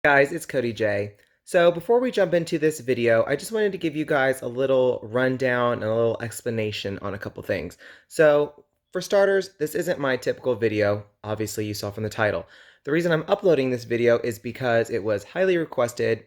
Guys, it's Cody J. So before we jump into this video, I just wanted to give you guys a little rundown and a little explanation on a couple things. So for starters, this isn't my typical video, obviously you saw from the title. The reason I'm uploading this video is because it was highly requested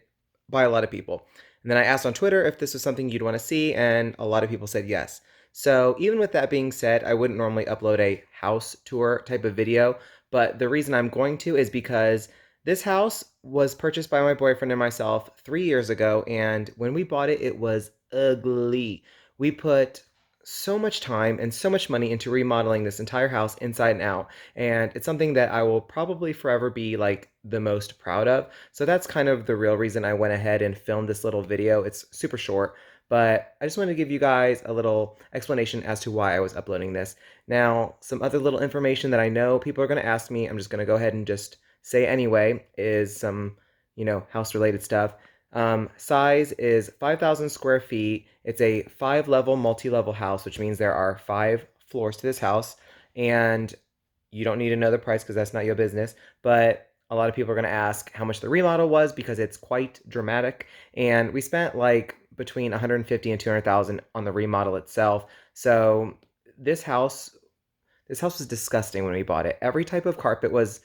by a lot of people. And then I asked on Twitter if this was something you'd want to see, and a lot of people said yes. So even with that being said, I wouldn't normally upload a house tour type of video, but the reason I'm going to is because this house was purchased by my boyfriend and myself 3 years ago, and when we bought it, it was ugly. We put so much time and so much money into remodeling this entire house inside and out, and it's something that I will probably forever be like the most proud of. So that's kind of the real reason I went ahead and filmed this little video. It's super short, but I just wanted to give you guys a little explanation as to why I was uploading this. Now, some other little information that I know people are going to ask me, I'm just going to go ahead and just say anyway, is some, house related stuff. Size is 5,000 square feet. It's a 5 level, multi level house, which means there are 5 floors to this house. And you don't need to know the price because that's not your business. But a lot of people are going to ask how much the remodel was because it's quite dramatic. And we spent like between 150 and 200,000 on the remodel itself. So this house, this house was disgusting when we bought it. Every type of carpet was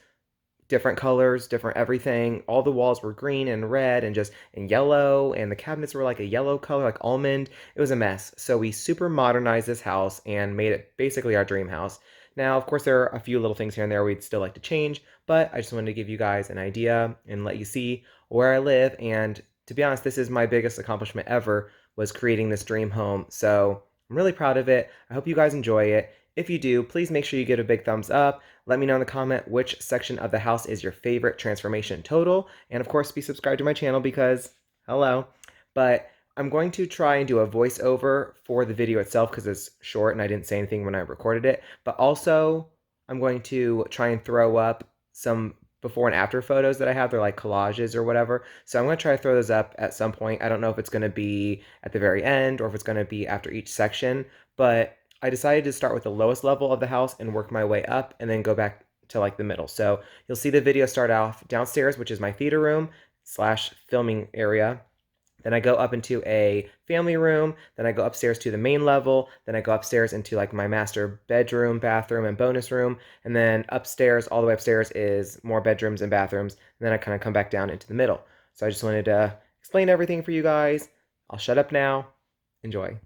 different colors, different everything. All the walls were green and red and just and yellow, and the cabinets were like a yellow color, like almond. It was a mess. So we super modernized this house and made it basically our dream house. Now, of course, there are a few little things here and there we'd still like to change, but I just wanted to give you guys an idea and let you see where I live. And to be honest, this is my biggest accomplishment ever, was creating this dream home. So I'm really proud of it. I hope you guys enjoy it. If you do, please make sure you give it a big thumbs up. Let me know in the comment which section of the house is your favorite transformation total. And of course, be subscribed to my channel because, hello. But I'm going to try and do a voiceover for the video itself because it's short and I didn't say anything when I recorded it. But also, I'm going to try and throw up some before and after photos that I have. They're like collages or whatever. So I'm going to try to throw those up at some point. I don't know if it's going to be at the very end or if it's going to be after each section. But I decided to start with the lowest level of the house and work my way up and then go back to like the middle. So you'll see the video start off downstairs, which is my theater room slash filming area. Then I go up into a family room. Then I go upstairs to the main level. Then I go upstairs into like my master bedroom, bathroom, and bonus room. And then upstairs, all the way upstairs, is more bedrooms and bathrooms. And then I kind of come back down into the middle. So I just wanted to explain everything for you guys. I'll shut up now. Enjoy.